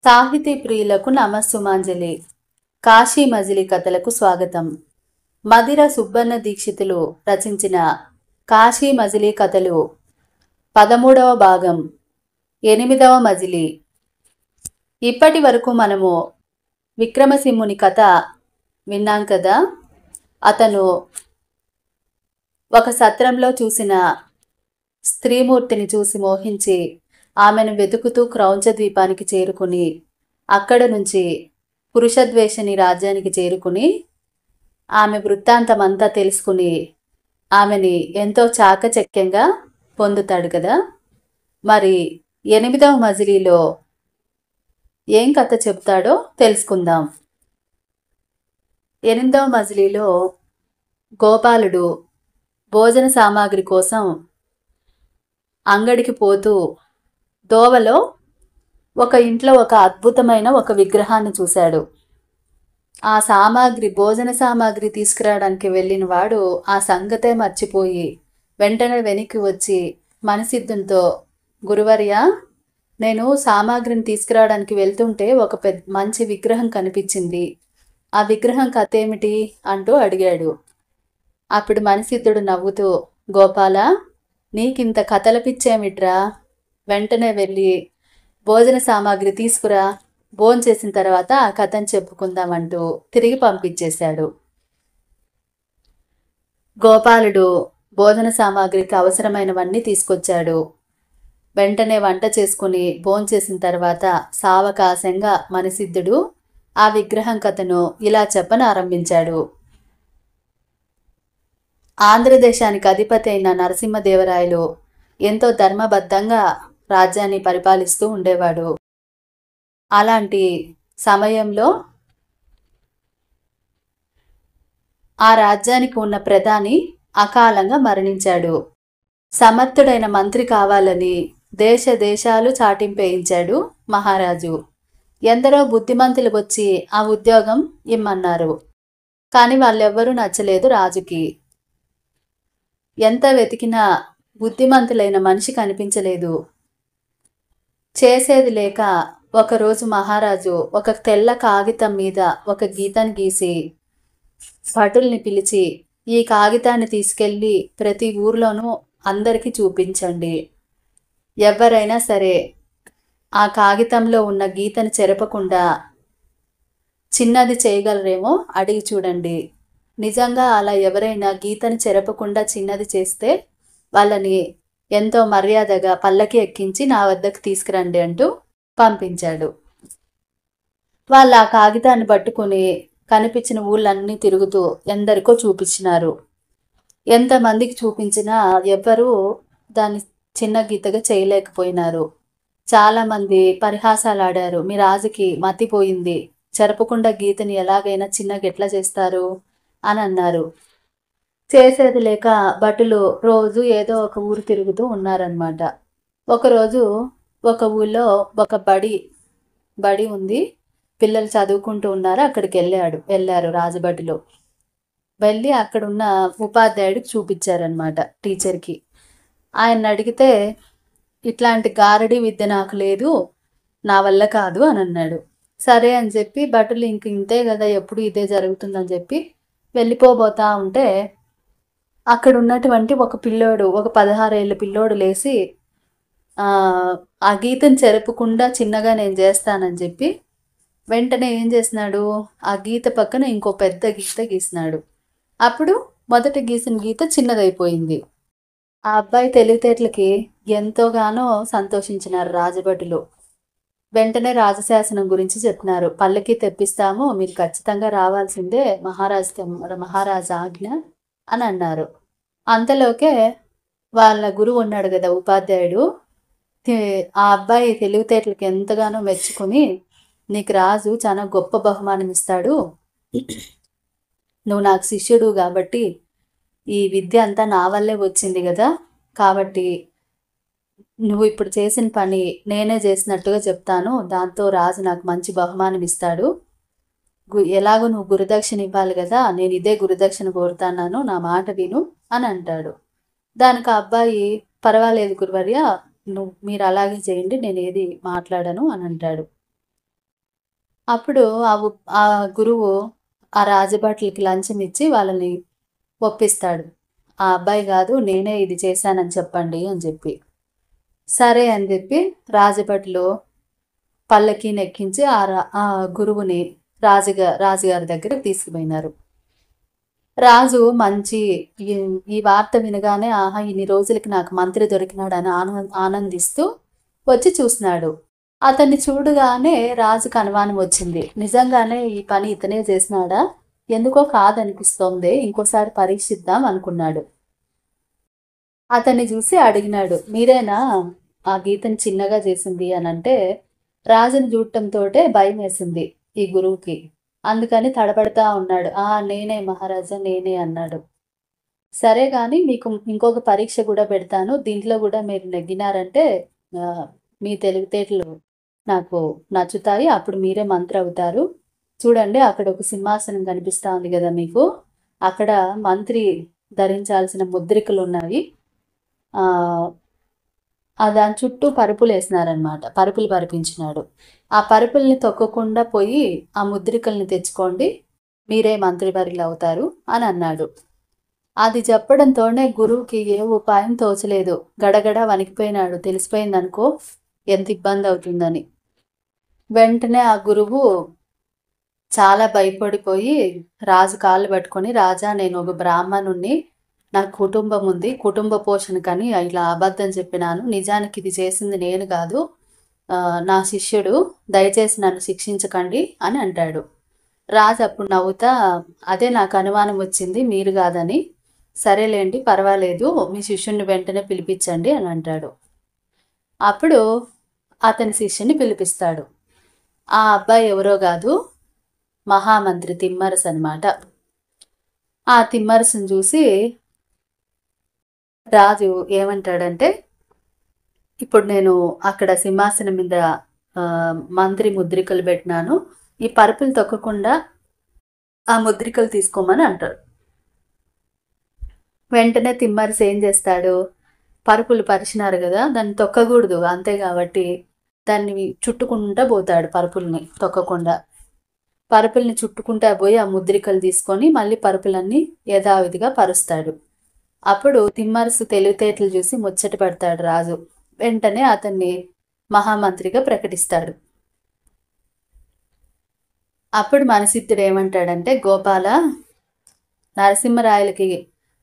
సాహితీ ప్రియులకు నమస్సుమాంజలి. కాశీ మజిలీ కథలకు స్వాగతం. మదిర సుబ్బన్న దీక్షితులు రచించిన కాశీ మజిలీ కథలు 13వ భాగం, 8వ మజిలీ. ఇప్పటి వరకు మనము విక్రమసింహుని కథ విన్నాం కదా. అతను ఒక సత్రంలో చూసిన స్త్రీమూర్తిని చూసి మోహించి ఆమెను వెతుకుతూ క్రౌంచ ద్వీపానికి చేరుకుని అక్కడ నుంచి పురుషద్వేషిని రాజ్యానికి చేరుకుని ఆమె వృత్తాంతమంతా తెలుసుకుని ఆమెని ఎంతో చాకచక్యంగా పొందుతాడు కదా. మరి 8వ మజిలీలో ఏం కథ చెప్తాడో తెలుసుకుందాం. 8వ మజిలీలో గోపాలుడు భోజన సామాగ్రి కోసం అంగడికి పోతూ దోవలో ఒక ఇంట్లో ఒక అద్భుతమైన ఒక విగ్రహాన్ని చూశాడు. ఆ భోజన సామాగ్రి తీసుకురావడానికి వెళ్ళిన వాడు ఆ సంగతే మర్చిపోయి వెంటనే వెనక్కి వచ్చి మణిసిద్ధునితో, గురువర్య, నేను సామాగ్రిని తీసుకురావడానికి వెళ్తుంటే ఒక మంచి విగ్రహం కనిపించింది. ఆ విగ్రహం కథ ఏమిటి అంటూ అడిగాడు. అప్పుడు మణిసిద్ధుడు నవ్వుతూ, గోపాల, నీకింత కథల పిచ్చేమిట్రా, వెంటనే వెళ్ళి భోజన సామాగ్రి తీసుకురా, భోంచేసిన తర్వాత ఆ కథను చెప్పుకుందామంటూ తిరిగి పంపించేశాడు. గోపాలుడు భోజన సామాగ్రికి అవసరమైనవన్నీ తీసుకొచ్చాడు. వెంటనే వంట చేసుకుని భోంచేసిన తర్వాత సావకాశంగా మణిసిద్ధుడు ఆ విగ్రహం కథను ఇలా చెప్పనారంభించాడు. ఆంధ్రదేశానికి అధిపతి అయిన నరసింహదేవరాయలు ఎంతో ధర్మబద్ధంగా రాజ్యాన్ని పరిపాలిస్తూ ఉండేవాడు. అలాంటి సమయంలో ఆ రాజ్యానికి ఉన్న ప్రధాని అకాలంగా మరణించాడు. సమర్థుడైన మంత్రి కావాలని దేశ దేశాలు చాటింపేయించాడు మహారాజు. ఎందరో బుద్ధిమంతులు వచ్చి ఆ ఉద్యోగం ఇమ్మన్నారు. కానీ వాళ్ళెవ్వరూ నచ్చలేదు రాజుకి. ఎంత వెతికినా బుద్ధిమంతులైన మనిషి కనిపించలేదు. చేసేది లేక ఒకరోజు మహారాజు ఒక తెల్ల కాగితం మీద ఒక గీతను గీసి భటుల్ని పిలిచి, ఈ కాగితాన్ని తీసుకెళ్ళి ప్రతి ఊర్లోనూ అందరికీ చూపించండి. ఎవరైనా సరే ఆ కాగితంలో ఉన్న గీతను చెరపకుండా చిన్నది చేయగలరేమో అడిగి చూడండి. నిజంగా అలా ఎవరైనా గీతను చెరపకుండా చిన్నది చేస్తే వాళ్ళని ఎంతో మర్యాదగా పల్లకి ఎక్కించి నా వద్దకు తీసుకురండి అంటూ పంపించాడు. వాళ్ళు ఆ కాగితాన్ని పట్టుకుని కనిపించిన ఊళ్ళన్నీ తిరుగుతూ ఎందరికో చూపించినారు. ఎంతమందికి చూపించినా ఎవ్వరూ దాన్ని చిన్న గీతగా చేయలేకపోయినారు. చాలామంది పరిహాసాలు ఆడారు. మీ రాజుకి మతిపోయింది, చెరపకుండా గీతని ఎలాగైనా చిన్నగా ఎట్లా చేస్తారు అని అన్నారు. చేసేది లేక భటులు రోజు ఏదో ఒక ఊరు తిరుగుతూ ఉన్నారనమాట. ఒకరోజు ఒక ఊళ్ళో ఒక బడి ఉంది. పిల్లలు చదువుకుంటూ ఉన్నారు. అక్కడికి వెళ్ళారు రాజభటులు. వెళ్ళి అక్కడున్న ఉపాధ్యాయుడికి చూపించారనమాట, టీచర్కి. ఆయన అడిగితే, ఇట్లాంటి గారడి విద్య నాకు లేదు, నా వల్ల కాదు అని అన్నాడు. సరే అని చెప్పి భటులు ఇంతే కదా, ఎప్పుడు ఇదే జరుగుతుందని చెప్పి వెళ్ళిపోబోతా ఉంటే అక్కడ ఉన్నటువంటి ఒక పిల్లోడు, ఒక 16 ఏళ్ళ పిల్లోడు లేచి ఆ గీతను చెరపకుండా చిన్నగా నేను చేస్తానని చెప్పి వెంటనే ఏం చేసినాడు, ఆ గీత పక్కన ఇంకో పెద్ద గీత గీసినాడు. అప్పుడు మొదట గీసిన గీత చిన్నదైపోయింది. ఆ అబ్బాయి తెలివితేటలకి ఎంతోగానో సంతోషించినారు రాజభటులు. వెంటనే రాజశాసనం గురించి చెప్పినారు. పల్లకి తెప్పిస్తాము, మీరు ఖచ్చితంగా రావాల్సిందే, మహారాజు ఆజ్ఞ అని అన్నారు. అంతలోకే వాళ్ళ గురువు ఉన్నాడు కదా, ఉపాధ్యాయుడు, ఆ అబ్బాయి తెలివితేటలకి ఎంతగానో మెచ్చుకుని, నీకు రాజు చాలా గొప్ప బహుమానం ఇస్తాడు, నువ్వు నాకు శిష్యుడు కాబట్టి ఈ విద్య అంతా నా వల్లే వచ్చింది కదా, కాబట్టి నువ్వు ఇప్పుడు చేసిన పని నేనే చేసినట్టుగా చెప్తాను, దాంతో రాజు నాకు మంచి బహుమానం ఇస్తాడు, ఎలాగో నువ్వు గురుదక్షిణ ఇవ్వాలి కదా, నేను ఇదే గురుదక్షిణ కోరుతాను, నా మాట విను అని అంటాడు. దానికి ఆ అబ్బాయి, పర్వాలేదు గురువర్య, మీరు అలాగే చేయండి, నేను ఏది మాట్లాడను అని అంటాడు. అప్పుడు ఆ గురువు ఆ రాజభట్లకి లంచం ఇచ్చి వాళ్ళని ఒప్పిస్తాడు. ఆ అబ్బాయి కాదు, నేనే ఇది చేశానని చెప్పండి అని చెప్పి. సరే అని చెప్పి రాజభట్లు పల్లకీని ఎక్కించి ఆ గురువుని రాజుగారి దగ్గరికి తీసుకుపోయినారు. రాజు మంచి ఈ ఈ వార్త వినగానే ఆహా, ఇన్ని రోజులకి నాకు మంత్రి దొరికినాడని ఆనందిస్తూ వచ్చి చూసినాడు. అతన్ని చూడగానే రాజుకు అనుమానం వచ్చింది. నిజంగానే ఈ పని ఇతనే చేసినాడా, ఎందుకో కాదనిపిస్తోంది, ఇంకోసారి పరీక్షిద్దాం అనుకున్నాడు. అతన్ని చూసి అడిగినాడు, మీరేనా ఆ గీతని చిన్నగా చేసింది అని అంటే, రాజుని చూడటంతోటే భయం వేసింది ఈ గురువుకి. అందుకని తడబడతా ఉన్నాడు. నేనే మహారాజా, నేనే అన్నాడు. సరే గాని మీకు ఇంకొక పరీక్ష కూడా పెడతాను, దీంట్లో కూడా మీరు నెగ్గినారంటే మీ తెలివితేటలు నాకు నచ్చుతాయి, అప్పుడు మీరే మంత్రి అవుతారు. చూడండి, అక్కడ ఒక సింహాసనం కనిపిస్తా ఉంది కదా మీకు, అక్కడ మంత్రి ధరించాల్సిన ముద్రికలు ఉన్నాయి. దాని చుట్టూ పరుపులు వేసినారనమాట. పరుపులు పరిపించినాడు. ఆ పరుపుల్ని తొక్కకుండా పోయి ఆ ముద్రికల్ని తెచ్చుకోండి, మీరే మంత్రివర్యులు అవుతారు అని అన్నాడు. అది చెప్పడంతోనే గురువుకి ఏ ఉపాయం తోచలేదు. గడగడ వణికిపోయినాడు. తెలిసిపోయిందనుకో ఎంత ఇబ్బంది అవుతుందని. వెంటనే ఆ గురువు చాలా భయపడిపోయి రాజు కాళ్ళు పట్టుకొని, రాజా, నేను ఒక బ్రాహ్మణుణ్ణి, నాకు కుటుంబం ఉంది, కుటుంబ పోషణకని ఇలా అబద్ధం చెప్పినాను, నిజానికి ఇది చేసింది నేను కాదు, నా శిష్యుడు, దయచేసి నన్ను శిక్షించకండి అని అంటాడు. రాజు అప్పుడు నవ్వుతా, అదే నాకు అనుమానం వచ్చింది, మీరు కాదని, సరేలేండి పర్వాలేదు, మీ శిష్యుడిని వెంటనే పిలిపించండి అని అంటాడు. అప్పుడు అతని శిష్యుని పిలిపిస్తాడు. ఆ అబ్బాయి ఎవరో కాదు, మహామంత్రి తిమ్మరసు అనమాట. ఆ తిమ్మరసుని చూసి రాజు ఏమంటాడంటే, ఇప్పుడు నేను అక్కడ సింహాసనం మీద మంత్రి ముద్రికలు పెట్టినాను, ఈ పరుపులు తొక్కకుండా ఆ ముద్రికలు తీసుకోమని అంటాడు. వెంటనే తిమ్మరసు ఏం చేస్తాడు, పరుపులు పరిచినారు కదా, దాన్ని తొక్కకూడదు అంతే కాబట్టి దాన్ని చుట్టుకుంటా పోతాడు. పరుపుల్ని తొక్కకుండా పరుపుల్ని చుట్టుకుంటా పోయి ఆ ముద్రికలు తీసుకొని మళ్ళీ పరుపులన్నీ యథావిధిగా పరుస్తాడు. అప్పుడు తిమ్మరసు తెలివితేటలు చూసి ముచ్చట పడతాడు రాజు. వెంటనే అతన్ని మహామంత్రిగా ప్రకటిస్తాడు. అప్పుడు మనసిద్ధుడు ఏమంటాడంటే, గోపాల, నరసింహరాయలకి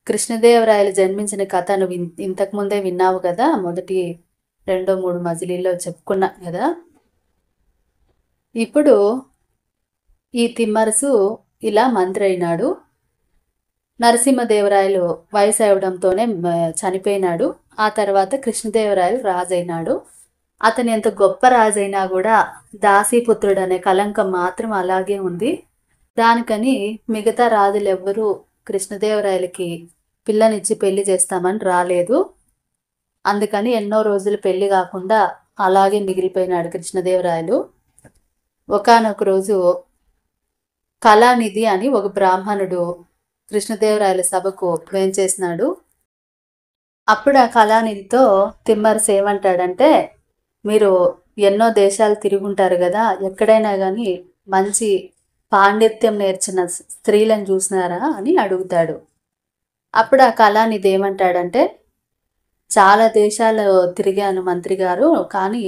కృష్ణదేవరాయలు జన్మించిన కథ నువ్వు ఇంతకుముందే విన్నావు కదా, మొదటి 2-3 మజిలీల్లో చెప్పుకున్నా కదా. ఇప్పుడు ఈ తిమ్మరసు ఇలా మంత్రి అయినాడు. నరసింహదేవరాయలు వయసు అవడంతోనే చనిపోయినాడు. ఆ తర్వాత కృష్ణదేవరాయలు రాజైనాడు. అతను ఎంత గొప్ప రాజైనా కూడా దాసీపుత్రుడు అనే కలంకం మాత్రం అలాగే ఉంది. దానికని మిగతా రాజులు ఎవ్వరూ కృష్ణదేవరాయలకి పిల్లనిచ్చి పెళ్లి చేస్తామని రాలేదు. అందుకని ఎన్నో రోజులు పెళ్లి కాకుండా అలాగే మిగిలిపోయినాడు కృష్ణదేవరాయలు. ఒకానొక రోజు కళానిధి అని ఒక బ్రాహ్మణుడు కృష్ణదేవరాయల సభకు వేంచేసినాడు. అప్పుడు ఆ కళానిధితో తిమ్మరసు ఏమంటాడంటే, మీరు ఎన్నో దేశాలు తిరుగుంటారు కదా, ఎక్కడైనా కానీ మంచి పాండిత్యం నేర్చిన స్త్రీలను చూసినారా అని అడుగుతాడు. అప్పుడు ఆ కళానిధి ఏమంటాడంటే, చాలా దేశాలు తిరిగాను మంత్రి గారు, కానీ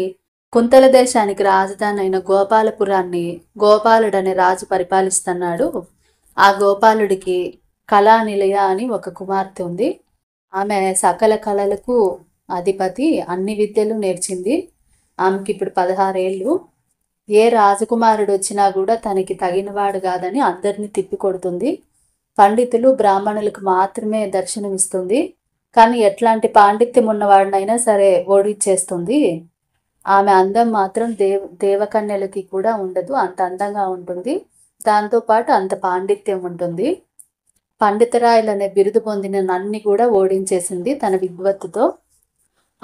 కుంతల దేశానికి రాజధాని అయిన గోపాలపురాన్ని గోపాలుడనే రాజు పరిపాలిస్తున్నాడు. ఆ గోపాలుడికి కళానిలయ అని ఒక కుమార్తె ఉంది. ఆమె సకల కళలకు అధిపతి, అన్ని విద్యలు నేర్చింది. ఆమెకి ఇప్పుడు 16 ఏళ్ళు. ఏ రాజకుమారుడు వచ్చినా కూడా తనకి తగినవాడు కాదని అందరినీ తిప్పికొడుతుంది. పండితులు బ్రాహ్మణులకు మాత్రమే దర్శనమిస్తుంది, కానీ ఎట్లాంటి పాండిత్యం ఉన్నవాడినైనా సరే ఓడిచ్చేస్తుంది. ఆమె అందం మాత్రం దేవకన్యలకి కూడా ఉండదు, అంత అందంగా ఉంటుంది. దాంతోపాటు అంత పాండిత్యం ఉంటుంది. పండితరాయలనే బిరుదు పొందిన నన్ని కూడా ఓడించేసింది తన విద్వత్తుతో.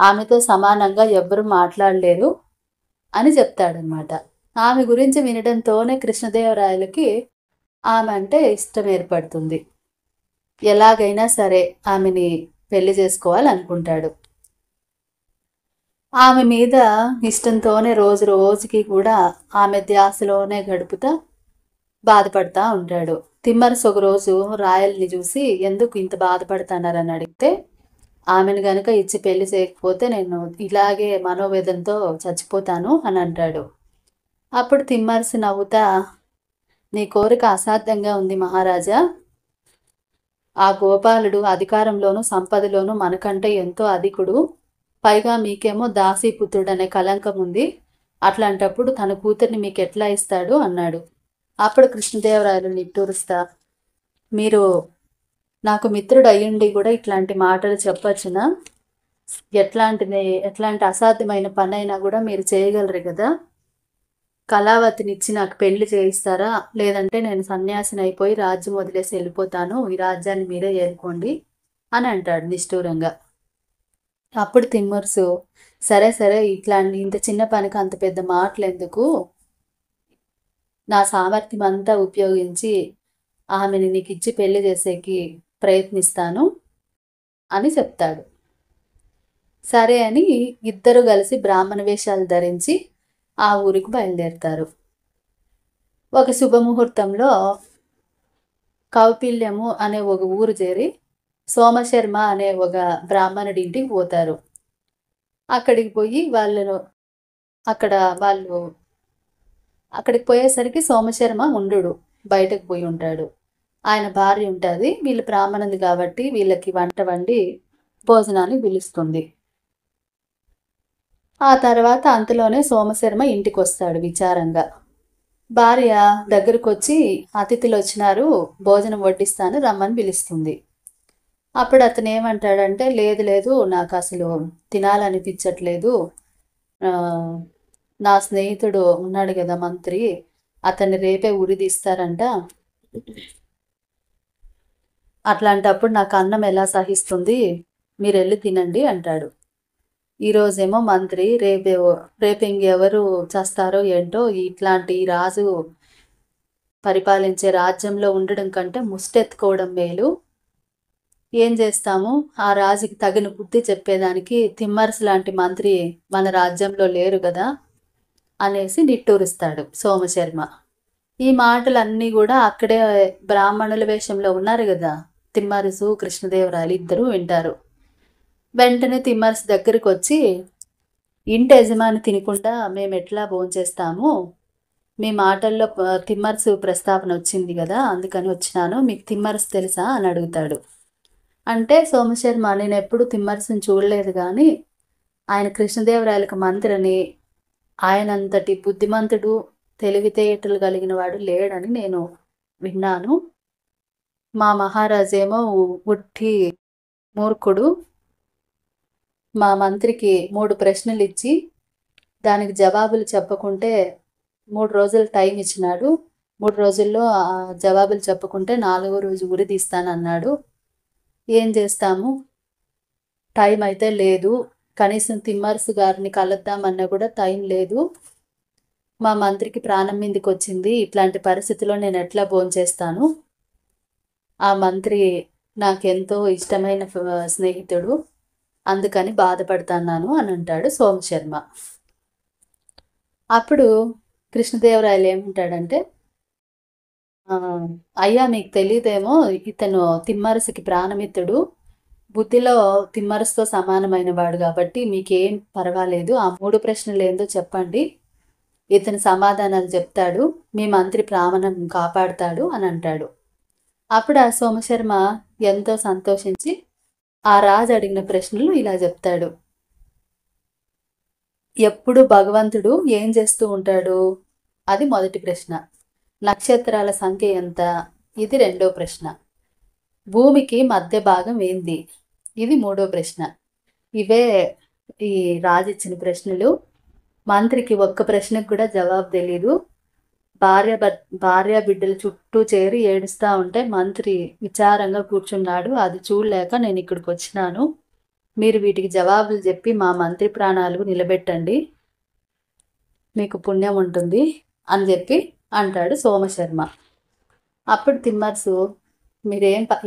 ఆమెతో సమానంగా ఎవ్వరూ మాట్లాడలేరు అని చెప్తాడనమాట. ఆమె గురించి వినడంతోనే కృష్ణదేవరాయలకి ఆమె అంటే ఇష్టం ఏర్పడుతుంది. ఎలాగైనా సరే ఆమెని పెళ్లి చేసుకోవాలనుకుంటాడు. ఆమె మీద ఇష్టంతోనే రోజు రోజుకి కూడా ఆమె ధ్యాసలోనే గడుపుతా బాధపడతా ఉంటాడు. తిమ్మరసు ఒకరోజు రాయల్ని చూసి ఎందుకు ఇంత బాధపడుతున్నారని అడిగితే, ఆమెను గనుక ఇచ్చి పెళ్లి చేయకపోతే నేను ఇలాగే మనోవేదనతో చచ్చిపోతాను అని అంటాడు. అప్పుడు తిమ్మరసు నవ్వుతా, నీ కోరిక అసాధ్యంగా ఉంది మహారాజా. ఆ గోపాలుడు అధికారంలోనూ సంపదలోనూ మనకంటే ఎంతో అధికుడు. పైగా మీకేమో దాసీపుత్రుడు అనే కలంకం ఉంది. అట్లాంటప్పుడు తన కూతుర్ని మీకు ఎట్లా ఇస్తాడు అన్నాడు. అప్పుడు కృష్ణదేవరాయలు నిట్టూరుస్తా, మీరు నాకు మిత్రుడు అయ్యుండి కూడా ఇట్లాంటి మాటలు చెప్పచ్చునా? ఎట్లాంటి అసాధ్యమైన పని అయినా కూడా మీరు చేయగలరు కదా. కళావతినిచ్చి నాకు పెళ్లి చేయిస్తారా? లేదంటే నేను సన్యాసిని అయిపోయి రాజ్యం వదిలేసి వెళ్ళిపోతాను, ఈ రాజ్యాన్ని మీరే ఏలుకోండి అని అంటాడు నిష్ఠూరంగా. అప్పుడు తిమ్మరుసు, సరే సరే, ఇంత చిన్న పనికి అంత పెద్ద మాటలు ఎందుకు, నా సామర్థ్యం అంతా ఉపయోగించి ఆమెని నీకు ఇచ్చి పెళ్లి చేసేకి ప్రయత్నిస్తాను అని చెప్తాడు. సరే అని ఇద్దరు కలిసి బ్రాహ్మణ వేషాలు ధరించి ఆ ఊరికి బయలుదేరుతారు. ఒక శుభముహూర్తంలో కౌపిల్యము అనే ఒక ఊరు చేరి సోమశర్మ అనే ఒక బ్రాహ్మణుడి ఇంటికి పోతారు. అక్కడికి పోయి అక్కడికి పోయేసరికి సోమశర్మ ఉండు బయటకు పోయి ఉంటాడు. ఆయన భార్య ఉంటుంది. వీళ్ళు బ్రాహ్మణులు కాబట్టి వీళ్ళకి వంట వండి భోజనాన్ని పిలుస్తుంది. ఆ తర్వాత అంతలోనే సోమశర్మ ఇంటికి వస్తాడు విచారంగా. భార్య దగ్గరకు వచ్చి, అతిథులు వచ్చినారు, భోజనం వడ్డిస్తాను రమ్మని పిలుస్తుంది. అప్పుడు అతను ఏమంటాడంటే, లేదు లేదు, నాకు అసలు తినాలనిపించట్లేదు, నా స్నేహితుడు ఉన్నాడు కదా మంత్రి, అతన్ని రేపే ఉరి తీస్తారంట, అట్లాంటప్పుడు నాకు అన్నం ఎలా సహిస్తుంది, మీరు వెళ్ళి తినండి అంటాడు. ఈరోజేమో మంత్రి, రేపు ఇంకెవరు చేస్తారో ఏంటో, ఇట్లాంటి రాజు పరిపాలించే రాజ్యంలో ఉండడం కంటే ముష్టెత్తుకోవడం మేలు. ఏం చేస్తాము, ఆ రాజుకి తగిన బుద్ధి చెప్పేదానికి తిమ్మరసు లాంటి మంత్రి మన రాజ్యంలో లేరు కదా అనేసి నిట్టూరుస్తాడు సోమశర్మ. ఈ మాటలన్నీ కూడా అక్కడే బ్రాహ్మణుల వేషంలో ఉన్నారు కదా తిమ్మరసు, కృష్ణదేవరాయలు ఇద్దరు వింటారు. వెంటనే తిమ్మరసు దగ్గరికి వచ్చి, ఇంటి యజమాని తినకుండా మేము ఎట్లా భోంచేస్తాము, మీ మాటల్లో తిమ్మరసు ప్రస్తావన వచ్చింది కదా అందుకని వచ్చినాను, మీకు తిమ్మరసు తెలుసా అని అడుగుతాడు. అంటే సోమశర్మ, నేను ఎప్పుడు తిమ్మరసుని చూడలేదు కానీ ఆయన కృష్ణదేవరాయలకు మంత్రిని, ఆయనంతటి బుద్ధిమంతుడు తెలివితేటలు కలిగిన వాడు లేడని నేను విన్నాను. మా మహారాజేమో ఉట్టి మూర్ఖుడు. మా మంత్రికి 3 ప్రశ్నలు ఇచ్చి దానికి జవాబులు చెప్పకుంటే 3 రోజులు టైం ఇచ్చినాడు. 3 రోజుల్లో ఆ జవాబులు చెప్పకుంటే 4వ రోజు ఉరి తీస్తానన్నాడు. ఏం చేస్తాము, టైం అయితే లేదు, కనీసం తిమ్మరసు గారిని కలుద్దామన్నా కూడా టైం లేదు. మా మంత్రికి ప్రాణం మీదకి వచ్చింది, ఇట్లాంటి పరిస్థితిలో నేను ఎట్లా భోంచేస్తాను, ఆ మంత్రి నాకెంతో ఇష్టమైన స్నేహితుడు, అందుకని బాధపడుతున్నాను అని అంటాడు సోమశర్మ. అప్పుడు కృష్ణదేవరాయలు ఏమంటాడంటే, అయ్యా మీకు తెలియదేమో, ఇతను తిమ్మరసుకి ప్రాణమిత్రుడు, బుద్ధిలో తిమ్మరసుతో సమానమైన వాడు కాబట్టి మీకేం పర్వాలేదు, ఆ 3 ప్రశ్నలు ఏందో చెప్పండి, ఇతను సమాధానాలు చెప్తాడు, మీ మంత్రి ప్రాణం కాపాడుతాడు అని అంటాడు. అప్పుడు ఆ సోమశర్మ ఎంతో సంతోషించి ఆ రాజు అడిగిన ప్రశ్నలు ఇలా చెప్తాడు. ఎప్పుడు భగవంతుడు ఏం చేస్తూ ఉంటాడు, అది మొదటి ప్రశ్న. నక్షత్రాల సంఖ్య ఎంత, ఇది 2వ ప్రశ్న. భూమికి మధ్య భాగం ఏంది, ఇది 3వ ప్రశ్న. ఇవే ఈ రాజు ఇచ్చిన ప్రశ్నలు. మంత్రికి ఒక్క ప్రశ్నకు కూడా జవాబు తెలీదు. భార్య బిడ్డల చుట్టూ చేరి ఏడుస్తూ ఉంటే మంత్రి విచారంగా కూర్చున్నాడు. అది చూడలేక నేను ఇక్కడికి వచ్చినాను, మీరు వీటికి జవాబులు చెప్పి మా మంత్రి ప్రాణాలు నిలబెట్టండి, మీకు పుణ్యం ఉంటుంది అని చెప్పి అంటాడు సోమశర్మ. అప్పుడు తిమ్మరసు,